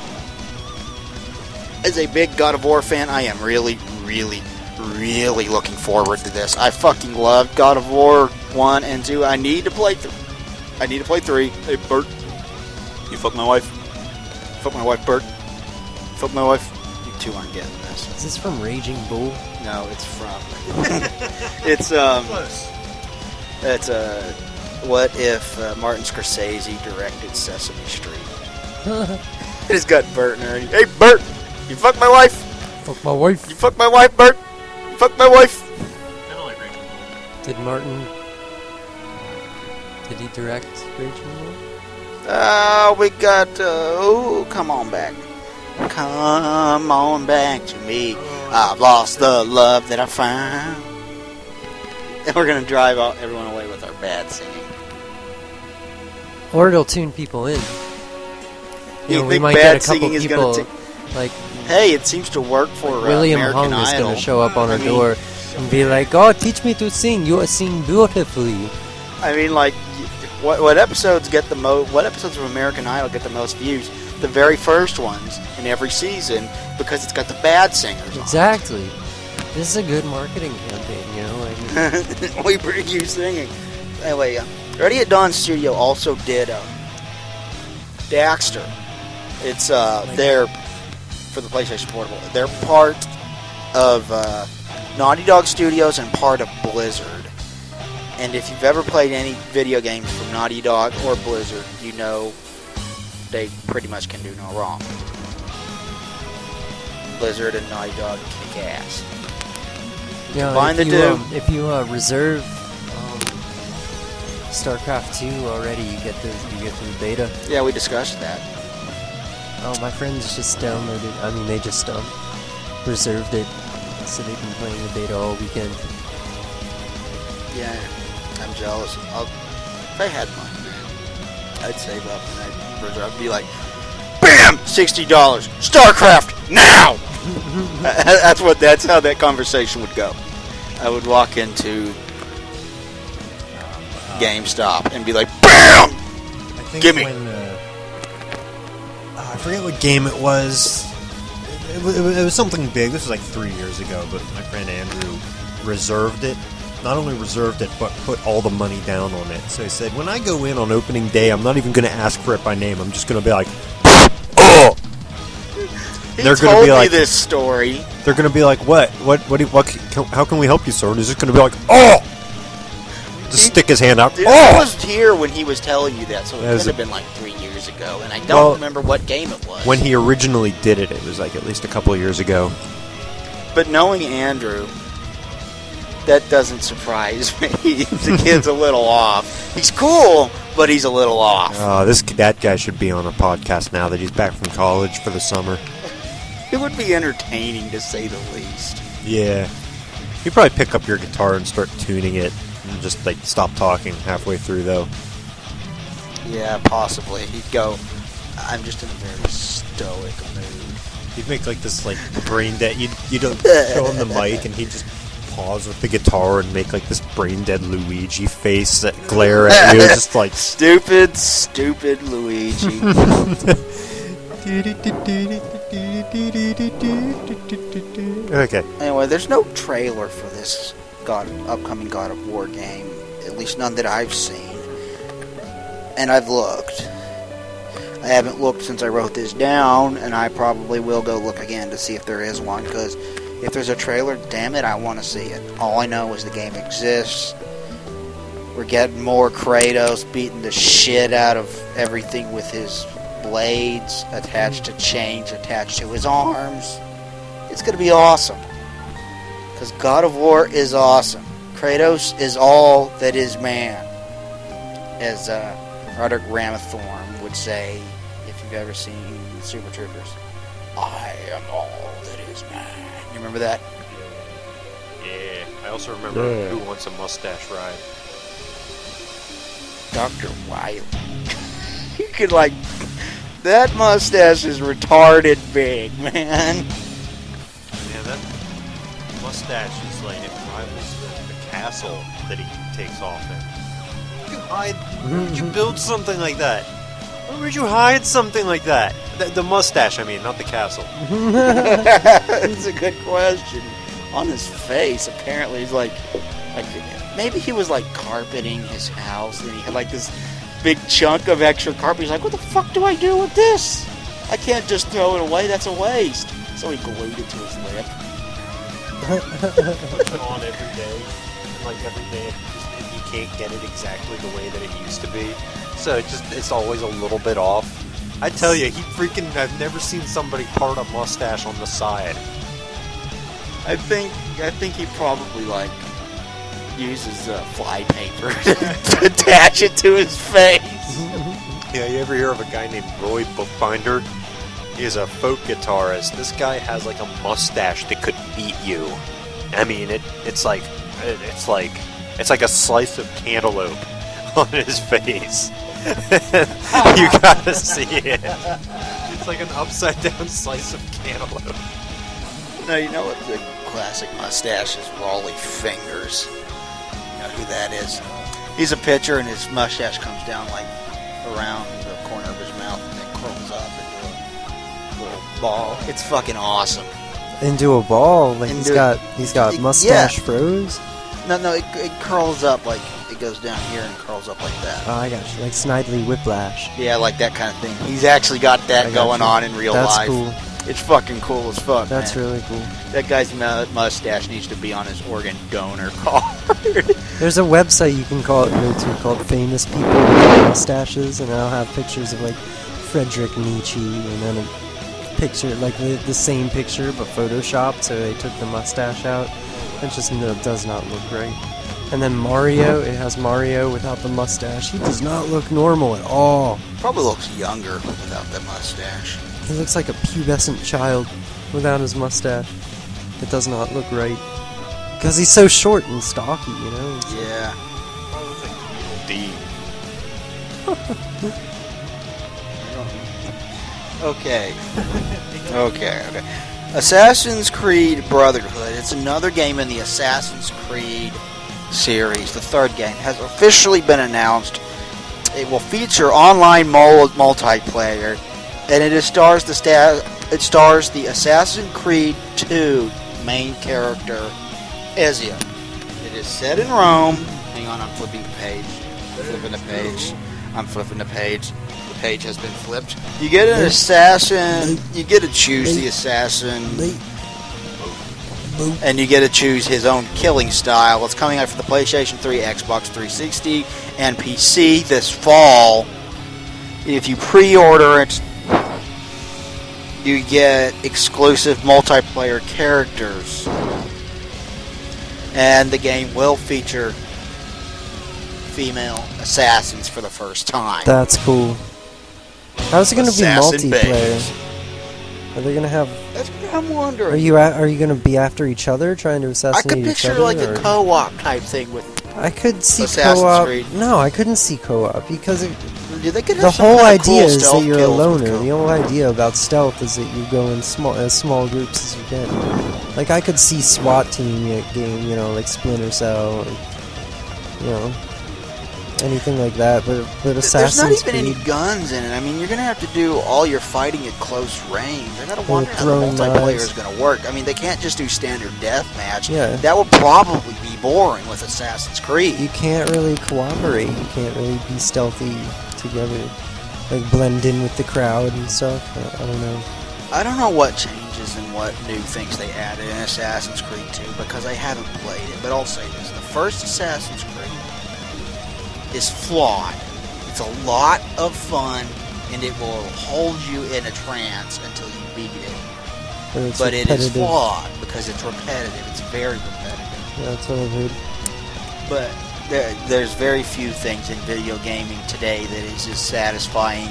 As a big God of War fan, I am really, really, really looking forward to this. I fucking loved God of War 1 and 2. I need to play 3. Hey, Bert. You fuck my wife? Fuck my wife, Bert. Fuck my wife. You two aren't getting this. Is this from Raging Bull? No, it's from... It's what if Martin Scorsese directed Sesame Street? It's got Bert in there. Hey, Bert! You fuck my wife! Fuck my wife. You fuck my wife, Bert! You fuck my wife! Did Martin... Did he direct Raging Bull? We got... come on back. Come on back to me. I've lost the love that I found. And we're going to drive everyone away with our bad singing. Or it'll tune people in. You we think might bad get a couple singing is people, going to... like... Hey, it seems to work for William American Hung is Idol. going to show up on our door and be like, "Oh, teach me to sing. You sing beautifully." I mean, like, what episodes get the most? What episodes of American Idol get the most views? The very first ones in every season, because it's got the bad singers. Exactly. This is a good marketing campaign, you know. Like, We bring you singing. Anyway, Ready at Dawn Studio also did Daxter. It's their for the PlayStation Portable. They're part of Naughty Dog Studios and part of Blizzard. And if you've ever played any video games from Naughty Dog or Blizzard, you know they pretty much can do no wrong. Blizzard and Naughty Dog kick ass. you know, Combine the if two. If you reserve Starcraft 2 already, you get the beta. Yeah, we discussed that. Oh, my friends just downloaded. I mean, they just reserved it, so they've been playing the beta all weekend. Yeah, I'm jealous. If I had money, man, I'd save up and I'd be like, BAM! $60! StarCraft! Now! That's how that conversation would go. I would walk into GameStop and be like, BAM! I think Gimme! when, I forget what game it was. It was something big. This was like 3 years ago, but my friend Andrew reserved it. Not only reserved it, but put all the money down on it. So he said, when I go in on opening day, I'm not even going to ask for it by name. I'm just going to be like, oh! He told me this story. They're going to be like, what? How can we help you, sir? And he's just going to be like, oh! Just stick his hand out. Dude, I was here when he was telling you that, so it could have been like 3 years ago, and I don't remember what game it was. When he originally did it, it was like at least a couple of years ago. But knowing Andrew, that doesn't surprise me. The kid's a little off. He's cool, but he's a little off. That guy should be on a podcast now that he's back from college for the summer. It would be entertaining, to say the least. Yeah. You'd probably pick up your guitar and start tuning it. And just like stop talking halfway through, though. Yeah, possibly. He'd go, I'm just in a very stoic mood. He'd make like this like brain dead. You don't show him the mic, and he'd just pause with the guitar and make like this brain dead Luigi face that glare at you, just like stupid Luigi. Okay. Anyway, there's no trailer for this upcoming God of War game, at least none that I've seen. And I've looked. I haven't looked since I wrote this down, and I probably will go look again to see if there is one, because if there's a trailer, damn it, I want to see it. All I know is the game exists. We're getting more Kratos beating the shit out of everything with his blades attached to chains attached to his arms. It's going to be awesome. Because God of War is awesome. Kratos is all that is man. As Roderick Ramathorn would say, if you've ever seen Super Troopers. I am all that is man. You remember that? Yeah. I also remember Who Wants a Mustache Ride. Dr. Wily. You could that mustache is retarded big, man. Yeah, that mustache is like, it rivals the castle that he takes off in. Why would you build something like that? Why would you hide something like that? The mustache, I mean, not the castle. That's a good question. On his face, apparently, he's like maybe he was like carpeting his house, and he had like this big chunk of extra carpet. He's like, what the fuck do I do with this? I can't just throw it away. That's a waste. So he glued it to his lip. On every day. And like every day, you can't get it exactly the way that it used to be. So it's always a little bit off. I tell you, I've never seen somebody part a mustache on the side. I think he probably uses fly paper to attach it to his face. Yeah, you ever hear of a guy named Roy Bookbinder? He's a folk guitarist. This guy has like a mustache that could eat you. I mean, it's like a slice of cantaloupe on his face. You gotta see it. It's like an upside down slice of cantaloupe. No, you know what the classic mustache is? Rolly Fingers. You know who that is? He's a pitcher, and his mustache comes down around the corner of his mouth and then curls up into a little ball. It's fucking awesome. Into a ball? He's got mustache froze? No, it curls up it goes down here and curls up like that. Oh, I got you. Like Snidely Whiplash. Yeah, like that kind of thing. He's actually got that going on in real life. That's cool. It's fucking cool as fuck, That's man. really cool. That guy's mustache needs to be on his organ donor card. There's a website you can go to called Famous People with Mustaches, and I'll have pictures of Friedrich Nietzsche, and then a picture the same picture but photoshopped, so they took the mustache out. It just does not look right. And then Mario, it has Mario without the mustache. He does not look normal at all. Probably looks younger without the mustache. He looks like a pubescent child without his mustache. It does not look right. Because he's so short and stocky, you know? Yeah. Probably looks like Evil D. Okay. Assassin's Creed Brotherhood. It's another game in the Assassin's Creed series. The third game has officially been announced. It will feature online multiplayer, and it stars the Assassin's Creed 2 main character, Ezio. It is set in Rome. Hang on, I'm flipping the page. I'm flipping the page. The page has been flipped. You get an assassin. You get to choose the assassin. And you get to choose his own killing style. It's coming out for the PlayStation 3, Xbox 360, and PC this fall. If you pre-order it, you get exclusive multiplayer characters. And the game will feature female assassins for the first time. That's cool. How's it going to be Assassin multiplayer? babes. Are they going to have... That's what I'm wondering. Are you going to be after each other, trying to I assassinate could each picture other? like a or- co-op type thing with. I could see Assassin's co-op. Creed. No, I couldn't see co-op because They could have the some whole kind of cool idea is that stealth you're a kills with loner. co-op. The whole idea about stealth is that you go in small groups as you can. Like I could see SWAT team game, like Splinter Cell, or, anything like that. But Assassin's There's not even Creed, any guns in it. I mean, you're gonna have to do all your fighting at close range. I gotta wonder how the throwing multiplayer knives. is gonna work. I mean, they can't just do standard deathmatch. Yeah. That would probably be boring with Assassin's Creed. you can't really cooperate. You can't really be stealthy together, like blend in with the crowd and stuff. I don't know. I don't know what changes and what new things they added in Assassin's Creed 2 because I haven't played it. But I'll say this: the first Assassin's Creed is flawed. It's a lot of fun, and it will hold you in a trance until you beat it. It's But it is repetitive. flawed because it's repetitive. It's very repetitive. Yeah, that's what I've heard. But there's very few things in video gaming today that is as satisfying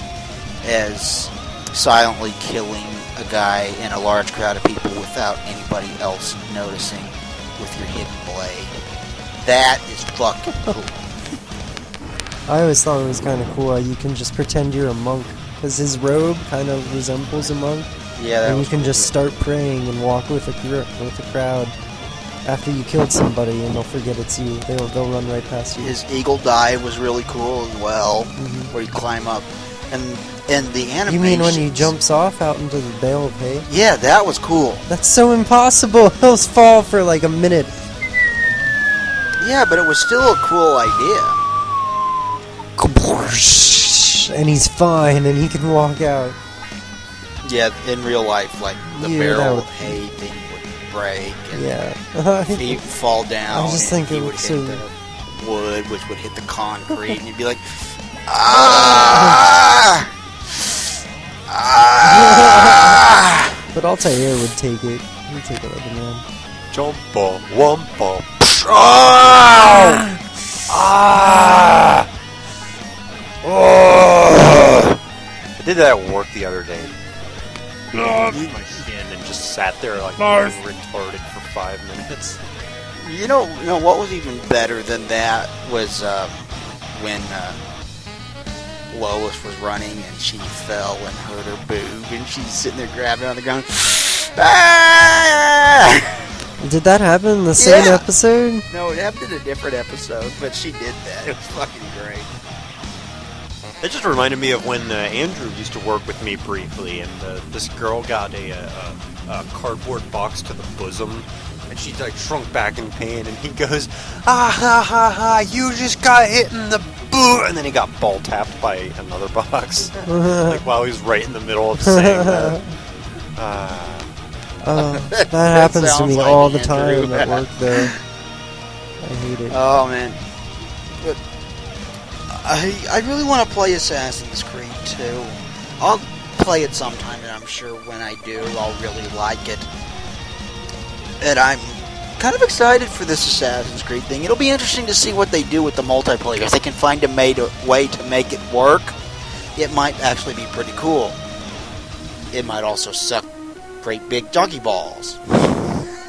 as silently killing a guy in a large crowd of people without anybody else noticing with your hidden blade. That is fucking cool. I always thought it was kind of cool how you can just pretend you're a monk, because his robe kind of resembles a monk, Yeah, that and you was can cool. just start praying and walk with a crowd after you killed somebody, and they'll forget it's you. They'll run right past you. His eagle dive was really cool as well, Mhm. where you climb up, and the animation. You mean when he jumps off out into the bale of hay? Yeah, that was cool. That's so impossible. He'll fall for like a minute. Yeah, but it was still a cool idea. And he's fine, and he can walk out. Yeah, in real life, like the Yeah, that barrel would- of hay thing would break, and Yeah. he'd fall down. I just and think he it would looks hit so- the wood, which would hit the concrete, and you'd be like, ah, ah. But Altair would take it. He'd take it like a man. Jumpa, wumpa. Oh! Ah! Oh! I did that at work the other day. My shin and just sat there like retarded for 5 minutes. You know what was even better than that was when Lois was running and she fell and hurt her boob, and she's sitting there grabbing on the ground. Ah! Did that happen in the same Yeah. episode? No, it happened in a different episode, but she did that. It was fucking great. It just reminded me of when Andrew used to work with me briefly, and this girl got a cardboard box to the bosom, and she like shrunk back in pain, and he goes, "Ah ha ha ha! You just got hit in the boot," and then he got ball tapped by another box, like while he was right in the middle of saying that. That happens to sounds me like all the Andrew. time at work, though. I hate it. Oh man, but I really want to play Assassin's Creed 2. I'll play it sometime, and I'm sure when I do, I'll really like it. And I'm kind of excited for this Assassin's Creed thing. It'll be interesting to see what they do with the multiplayer. If they can find a way to make it work, it might actually be pretty cool. It might also suck great big donkey balls.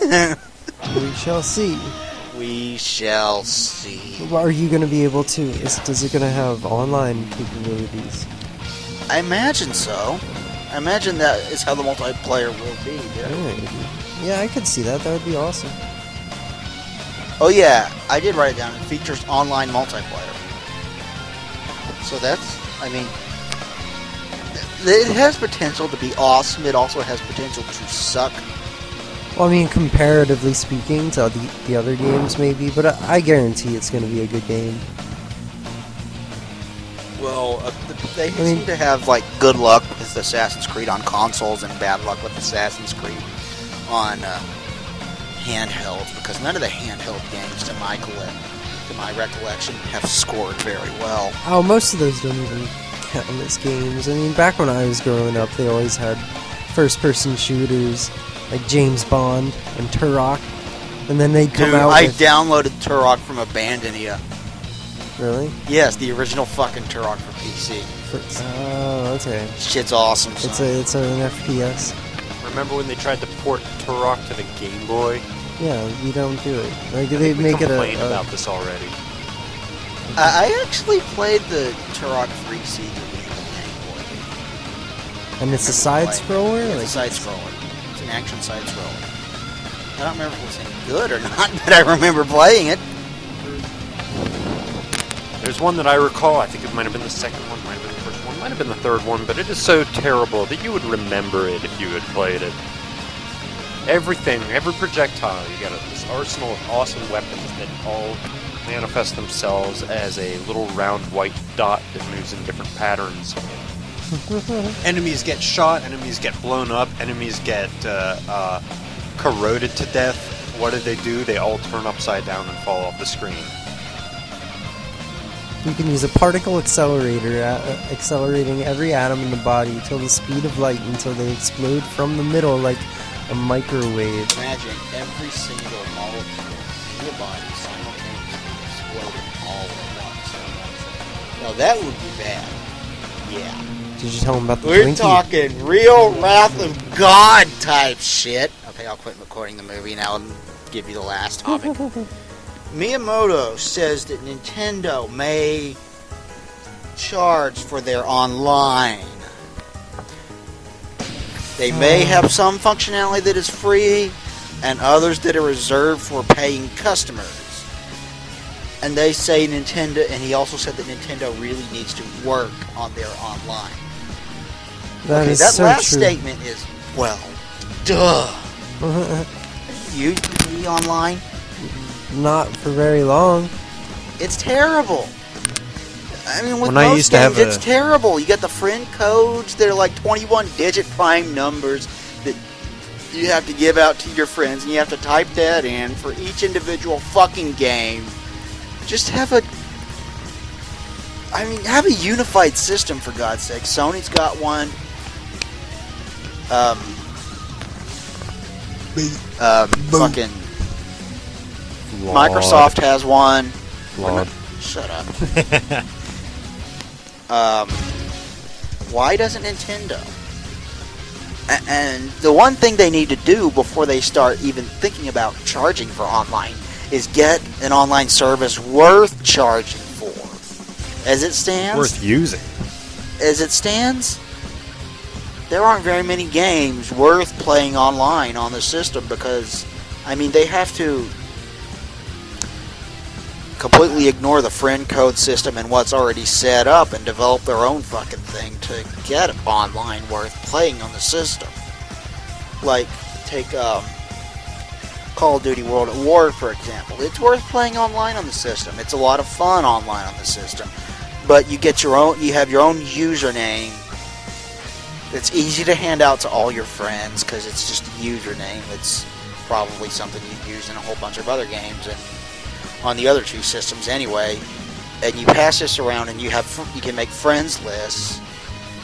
We shall see. We shall see. Are you going to be able to... Is it going to have online capabilities? I imagine so. I imagine that is how the multiplayer will be, dude. Yeah, I could see that. That would be awesome. Oh yeah, I did write it down. It features online multiplayer. So that's, I mean, it has potential to be awesome. It also has potential to suck. Well, I mean, comparatively speaking to the other games, maybe, but I guarantee it's going to be a good game. Well, they seem to have like good luck with Assassin's Creed on consoles and bad luck with Assassin's Creed on handhelds, because none of the handheld games, to my recollection, have scored very well. Oh, most of those don't even count as games. I mean, back when I was growing up, they always had first-person shooters like James Bond and Turok, and then they'd come out. I downloaded Turok from Abandonia. Really? Yes, the original fucking Turok for PC. Oh, okay. Shit's awesome. Son. It's an FPS. Remember when they tried to port Turok to the Game Boy? Yeah, you don't do it. Like they make it a. Complained about this already. I actually played the Turok 3C game on Game Boy. And it's a side scroller. It's a side scroller. It's an action side scroller. I don't remember if it was any good or not, but I remember playing it. There's one that I recall, I think it might have been the second one, might have been the first one, might have been the third one, but it is so terrible that you would remember it if you had played it. Everything, every projectile, you got this arsenal of awesome weapons that all manifest themselves as a little round white dot that moves in different patterns. Enemies get shot, enemies get blown up, enemies get corroded to death. What do? They all turn upside down and fall off the screen. You can use a particle accelerator, accelerating every atom in the body till the speed of light until they explode from the middle like a microwave. Imagine every single molecule in your body simultaneously exploding all at once. Now that would be bad. Yeah. Did you tell them about the We're Twinkie? talking real Wrath of God type shit. Okay, I'll quit recording the movie now and give you the last topic. Miyamoto says that Nintendo may charge for their online. They may have some functionality that is free and others that are reserved for paying customers. And they say Nintendo, and he also said that Nintendo really needs to work on their online. That is that so last true. statement is, well, duh. You be online? Not for very long. It's terrible. I mean, with When I most used to games, have it's terrible. You got the friend codes that are like 21-digit prime numbers that you have to give out to your friends, and you have to type that in for each individual fucking game. Just have a unified system, for God's sake. Sony's got one. Fucking Microsoft has one. Shut up. Why doesn't Nintendo? And the one thing they need to do before they start even thinking about charging for online is get an online service worth charging for. As it stands, Worth using. As it stands, there aren't very many games worth playing online on the system because, I mean, they have to completely ignore the friend code system and what's already set up and develop their own fucking thing to get online worth playing on the system. Like, take Call of Duty World at War, for example. It's worth playing online on the system. It's a lot of fun online on the system. But you get your own, you have your own username. It's easy to hand out to all your friends because it's just a username. It's probably something you use in a whole bunch of other games and on the other two systems anyway. And you pass this around and you can make friends lists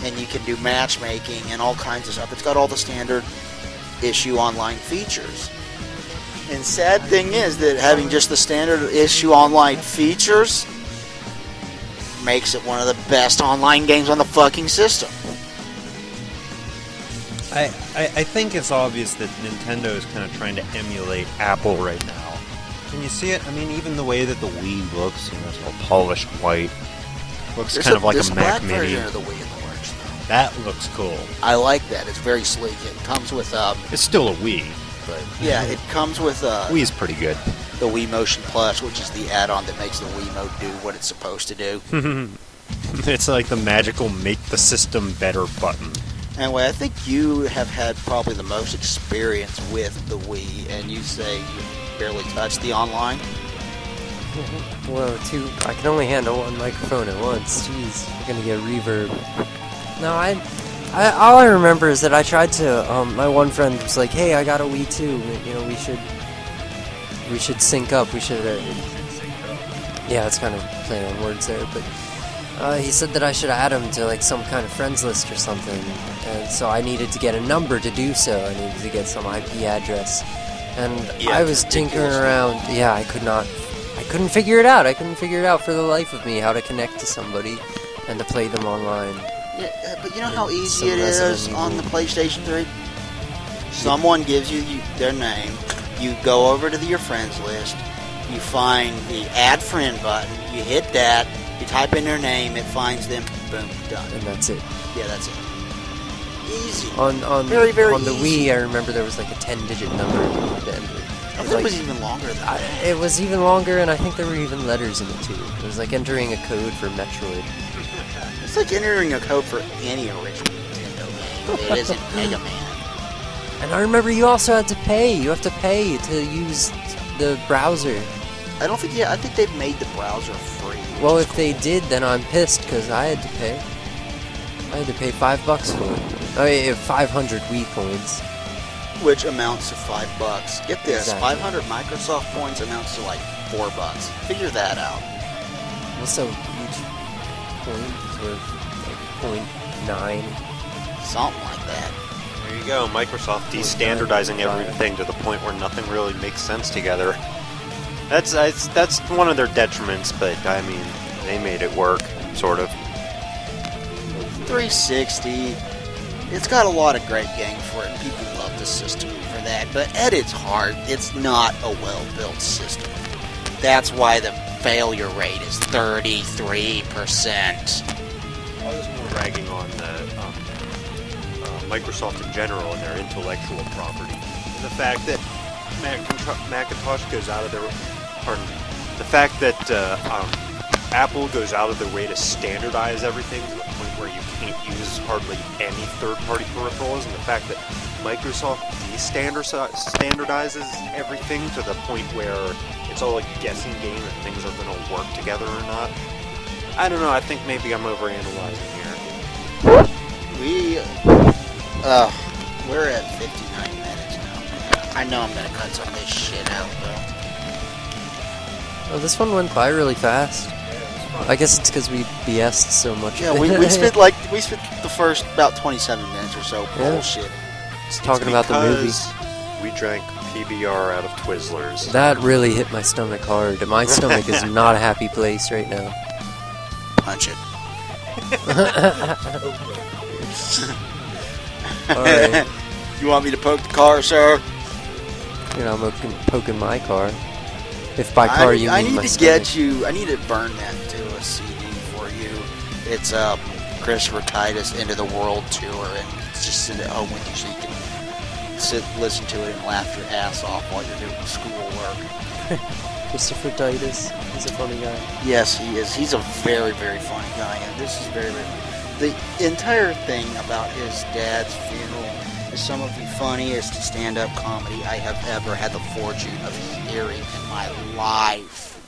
and you can do matchmaking and all kinds of stuff. It's got all the standard issue online features. And sad thing is that having just the standard issue online features makes it one of the best online games on the fucking system. I think it's obvious that Nintendo is kind of trying to emulate Apple right now. Can you see it? I mean, even the way that the Wii looks, it's all polished white. Looks kind of like a Mac Mini. There's a black version of the Wii in the works, That looks cool. I like that. It's very sleek. It comes with It's still a Wii, but yeah, it comes with Wii's pretty good. the Wii Motion Plus, which is the add-on that makes the Wiimote do what it's supposed to do. It's like the magical make the system better button. Anyway, I think you have had probably the most experience with the Wii, and you say you barely touched the online. Whoa, I can only handle one microphone at once. Jeez, we're gonna get reverb. No, all I remember is that I tried to. My one friend was like, "Hey, I got a Wii too. You know, we should sync up. We should." Yeah, it's kind of playing on words there, but he said that I should add him to like some kind of friends list or something, and so I needed to get a number to do so. I needed to get some IP address, and Yeah, I was tinkering around. Yeah, I couldn't figure it out. I couldn't figure it out for the life of me how to connect to somebody and to play them online. Yeah, but you know how easy Some it is Resident on the Evil. PlayStation 3? Someone gives you their name, you go over to your friends list, you find the add friend button, you hit that, you type in their name, it finds them, boom, done. And that's it. Yeah, that's it. Easy. On Very, very on the easy. Wii, I remember there was like a 10-digit number you had to enter. I thought it was even longer than that. It was even longer, and I think there were even letters in it too. It was like entering a code for Metroid. It's like entering a code for any original Nintendo game. It isn't Mega Man. And I remember you also had to pay. You have to pay to use the browser. I don't think, I think they've made the browser free. Well, which if is they cool. did, then I'm pissed because I had to pay. I had to pay $5 for it. I mean, 500 Wii coins. Which amounts to $5. Get this, Exactly. 500 Microsoft points amounts to like $4. Figure that out. Also, each point is worth like 0.9. Something like that. There you go, Microsoft de-standardizing everything to the point where nothing really makes sense together. That's one of their detriments, but I mean, they made it work, sort of. 360. It's got a lot of great games for it, and people love the system for that. But at its heart, it's not a well-built system. That's why the failure rate is 33%. I was more ragging on Microsoft in general and their intellectual property. The fact that Macintosh goes out of their... Pardon me. The fact that Apple goes out of their way to standardize everything to the point where you can't use hardly any third-party peripherals, and the fact that Microsoft de-standardizes everything to the point where it's all like a guessing game if things are going to work together or not. I don't know, I think maybe I'm overanalyzing here. We're at 59 minutes now. I know I'm gonna cut some of this shit out, though. Oh, this one went by really fast. I guess it's because we BS'd so much. Yeah, we spent the first about 27 minutes or so Yeah. bullshit. Just talking about the movie. Because we drank PBR out of Twizzlers. That really hit my stomach hard. My stomach is not a happy place right now. Punch it. Alright. You want me to poke the car, sir? You know, I'm poking my car. If by car you mean I need my to stomach. get you. I need to burn that to a CD for you. It's Christopher Titus Into the World tour, and it's just send it home with you so you can listen to it and laugh your ass off while you're doing schoolwork. Christopher Titus. He's a funny guy. Yes, he is. He's a very, very funny guy, and this is very, very... The entire thing about his dad's funeral is some of the funniest stand-up comedy I have ever had the fortune of hearing in my life.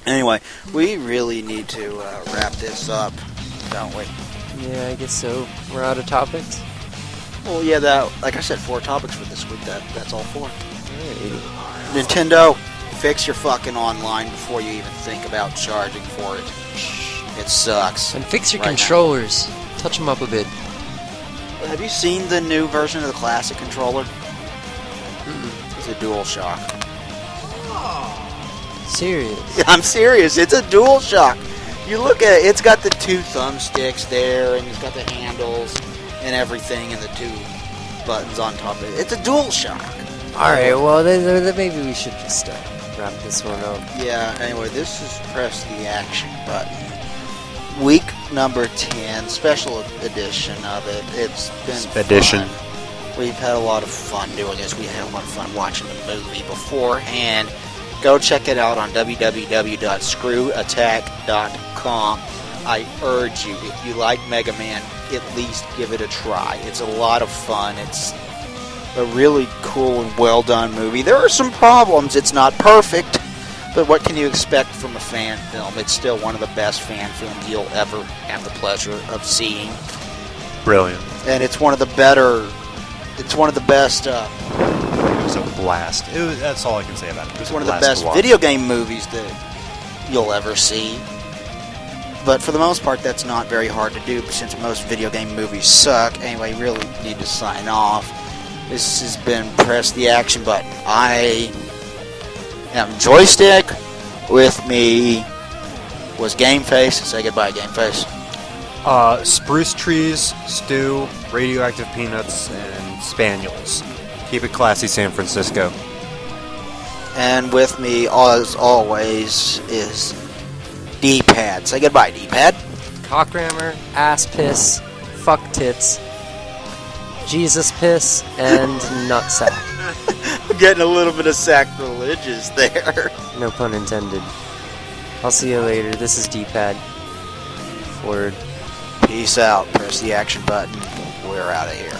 Anyway, we really need to wrap this up, don't we? Yeah, I guess so. We're out of topics. Well, yeah, that, like I said, 4 topics for this week. That's all 4. Alright. Nintendo, fix your fucking online before you even think about charging for it. It sucks. And fix your Right now. controllers. Touch them up a bit. Have you seen the new version of the classic controller? It's a DualShock. Serious. Yeah, I'm serious. It's a DualShock. You look at it, it's got the 2 thumbsticks there, and it's got the handles and everything, and the 2 buttons on top of it. It's a DualShock. Alright, well, then maybe we should just wrap this one up. Yeah, anyway, this is press the action button. week number 10, special edition of it. It's been Edition. fun. We've had a lot of fun doing this. We had a lot of fun watching the movie beforehand. Go check it out on www.screwattack.com. I urge you, if you like Mega Man, at least give it a try. It's a lot of fun. It's a really cool and well done movie. There are some problems. It's not perfect, but what can you expect from a fan film? It's still one of the best fan films you'll ever have the pleasure of seeing. Brilliant. And it's one of the better... It's one of the best... It was a blast. That's all I can say about it. It was one of a the blast best to watch. video game movies that you'll ever see. But for the most part, that's not very hard to do since most video game movies suck. Anyway, really need to sign off. This has been Press the Action Button. I am Joystick. With me was Gameface. Say goodbye, Gameface. Spruce trees, stew, radioactive peanuts, and spaniels. Keep it classy, San Francisco. And with me, as always, is D-Pad. Say goodbye, D-Pad. Cockrammer, ass piss, fuck tits, Jesus piss, and nutsack. I'm getting a little bit of sacrilegious there. No pun intended. I'll see you later. This is D-Pad. Forward. Peace out. Press the action button. We're out of here.